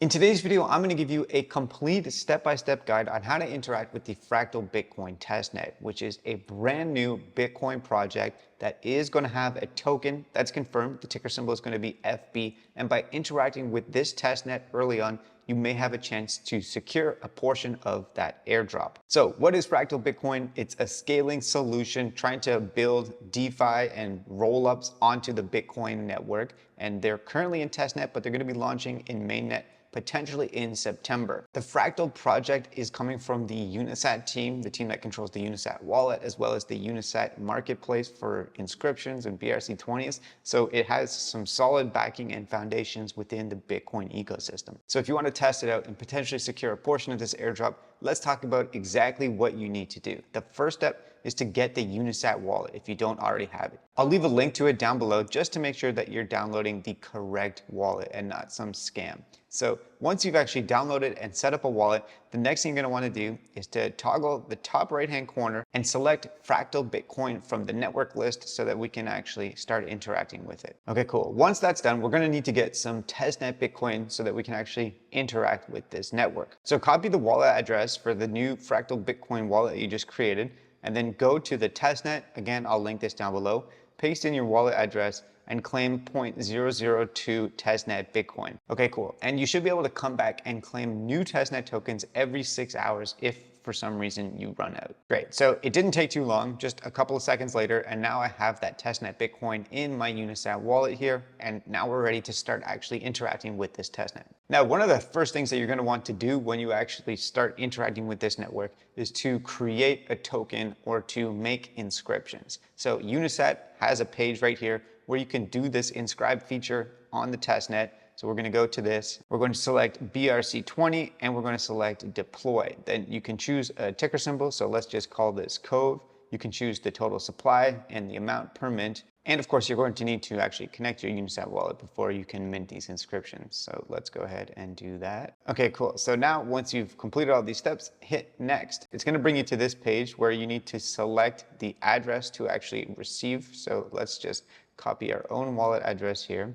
In today's video, I'm going to give you a complete step-by-step guide on how to interact with the Fractal Bitcoin Testnet, which is a brand new Bitcoin project that is going to have a token that's confirmed. The ticker symbol is going to be FB. And by interacting with this testnet early on, you may have a chance to secure a portion of that airdrop. So what is Fractal Bitcoin? It's a scaling solution trying to build DeFi and roll-ups onto the Bitcoin network. And they're currently in testnet, but they're going to be launching in mainnet potentially in September. The Fractal project is coming from the Unisat team, the team that controls the Unisat wallet, as well as the Unisat marketplace for inscriptions and BRC20s. So it has some solid backing and foundations within the Bitcoin ecosystem. So if you want to test it out and potentially secure a portion of this airdrop, let's talk about exactly what you need to do. The first step is to get the Unisat wallet if you don't already have it. I'll leave a link to it down below just to make sure that you're downloading the correct wallet and not some scam. So once you've actually downloaded and set up a wallet, the next thing you're going to want to do is to toggle the top right hand corner and select Fractal Bitcoin from the network list so that we can actually start interacting with it. Okay, cool. Once that's done, we're going to need to get some testnet Bitcoin so that we can actually interact with this network. So copy the wallet address for the new Fractal Bitcoin wallet that you just created, and then go to the testnet. Again, I'll link this down below. Paste in your wallet address and claim 0.002 testnet Bitcoin. Okay, cool. And you should be able to come back and claim new testnet tokens every 6 hours if for some reason you run out. Great. So it didn't take too long, just a couple of seconds later, and now I have that testnet Bitcoin in my Unisat wallet here, and now we're ready to start actually interacting with this testnet. Now, one of the first things that you're going to want to do when you actually start interacting with this network is to create a token or to make inscriptions. So Unisat has a page right here where you can do this inscribe feature on the testnet. So we're going to go to this, we're going to select BRC20 and we're going to select deploy. Then you can choose a ticker symbol. So let's just call this Cove. You can choose the total supply and the amount per mint. And of course, you're going to need to actually connect your Unisat wallet before you can mint these inscriptions. So let's go ahead and do that. Okay, cool. So now once you've completed all these steps, hit next. It's going to bring you to this page where you need to select the address to actually receive. So let's just copy our own wallet address here.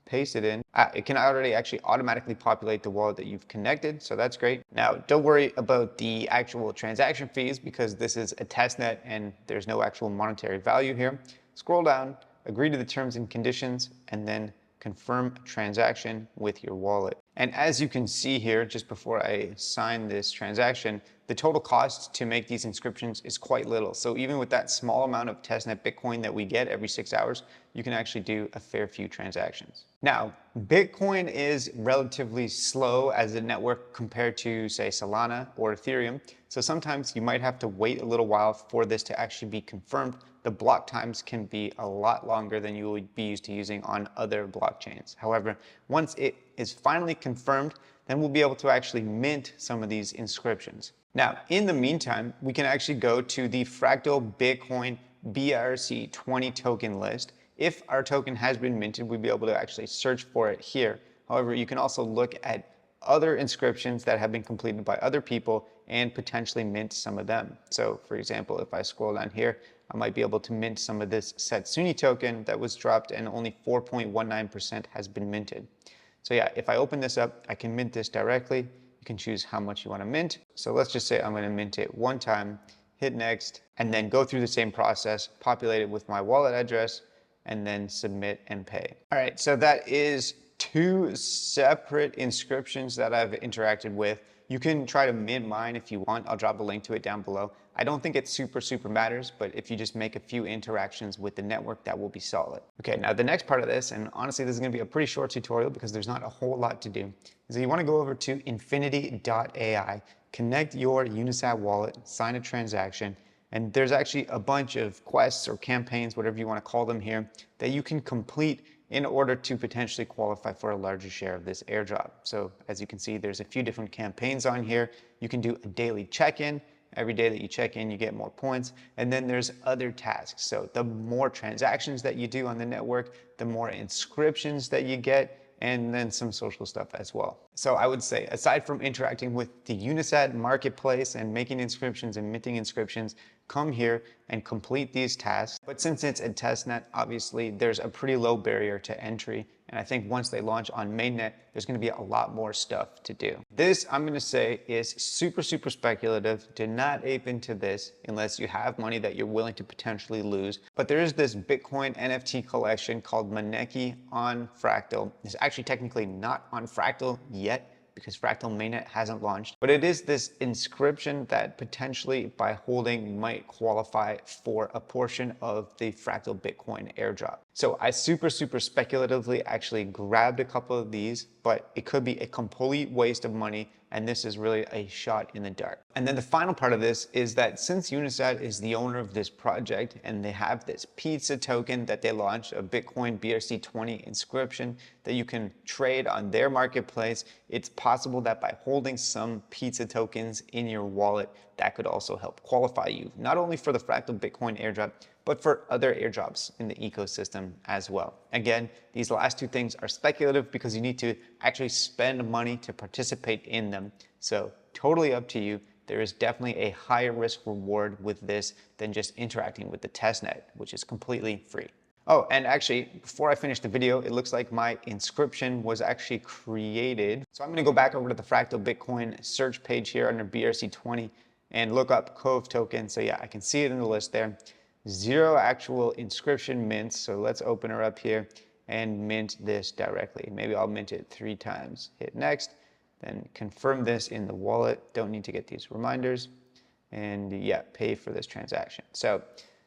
Paste it in. It can already actually automatically populate the wallet that you've connected, so that's great. Now, don't worry about the actual transaction fees because this is a testnet and there's no actual monetary value here. Scroll down, agree to the terms and conditions, and then confirm transaction with your wallet. And as you can see here, just before I sign this transaction, the total cost to make these inscriptions is quite little. So even with that small amount of testnet Bitcoin that we get every 6 hours, you can actually do a fair few transactions. Now, Bitcoin is relatively slow as a network compared to, say, Solana or Ethereum. So sometimes you might have to wait a little while for this to actually be confirmed. The block times can be a lot longer than you would be used to using on other blockchains. However, once it is finally confirmed, then we'll be able to actually mint some of these inscriptions. Now, in the meantime, we can actually go to the Fractal Bitcoin BRC20 token list. If our token has been minted, we'll be able to actually search for it here. However, you can also look at other inscriptions that have been completed by other people and potentially mint some of them. So for example, if I scroll down here, I might be able to mint some of this Satsuni token that was dropped and only 4.19% has been minted. So yeah, if I open this up, I can mint this directly. You can choose how much you want to mint. So let's just say I'm going to mint it one time, hit next, and then go through the same process, populate it with my wallet address, and then submit and pay. All right, so that is 2 separate inscriptions that I've interacted with. You can try to mint mine if you want. I'll drop a link to it down below. I don't think it super matters, but if you just make a few interactions with the network, that will be solid. Okay, now the next part of this, and honestly, this is gonna be a pretty short tutorial because there's not a whole lot to do, is that you wanna go over to infinity.ai, connect your Unisat wallet, sign a transaction, and there's actually a bunch of quests or campaigns, whatever you wanna call them here, that you can complete in order to potentially qualify for a larger share of this airdrop. So as you can see, there's a few different campaigns on here. You can do a daily check-in. Every day that you check in, you get more points. And then there's other tasks. So the more transactions that you do on the network, the more inscriptions that you get, and then some social stuff as well. So I would say, aside from interacting with the Unisat marketplace and making inscriptions and minting inscriptions, come here and complete these tasks. But since it's a testnet, obviously there's a pretty low barrier to entry And I think once they launch on mainnet, there's going to be a lot more stuff to do. This, I'm going to say, is super speculative. Do not ape into this unless you have money that you're willing to potentially lose. But there is this Bitcoin NFT collection called Maneki on Fractal. It's actually technically not on Fractal yet, because Fractal mainnet hasn't launched, but it is this inscription that potentially by holding might qualify for a portion of the Fractal Bitcoin airdrop. So I super speculatively actually grabbed a couple of these, but it could be a complete waste of money, and this is really a shot in the dark. And then the final part of this is that since Unisat is the owner of this project and they have this pizza token that they launched, a Bitcoin BRC20 inscription that you can trade on their marketplace, it's possible that by holding some pizza tokens in your wallet, that could also help qualify you, not only for the Fractal Bitcoin airdrop, but for other airdrops in the ecosystem as well. Again, these last two things are speculative because you need to actually spend money to participate in them. So totally up to you. There is definitely a higher risk reward with this than just interacting with the testnet, which is completely free. Oh, and actually, before I finish the video, it looks like my inscription was actually created. So I'm gonna go back over to the Fractal Bitcoin search page here under BRC20 and look up Cove token. So yeah, I can see it in the list there. 0 actual inscription mints. So let's open her up here and mint this directly. Maybe I'll mint it 3 times. Hit next, then confirm this in the wallet. Don't need to get these reminders. And yeah, pay for this transaction. So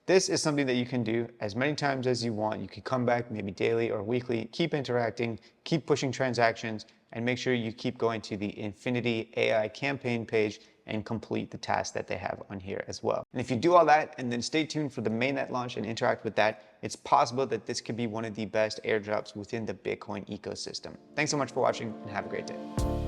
this is something that you can do as many times as you want. You can come back maybe daily or weekly, keep interacting, keep pushing transactions, and make sure you keep going to the Infinity AI campaign page and complete the tasks that they have on here as well. And if you do all that and then stay tuned for the mainnet launch and interact with that, it's possible that this could be one of the best airdrops within the Bitcoin ecosystem. Thanks so much for watching and have a great day.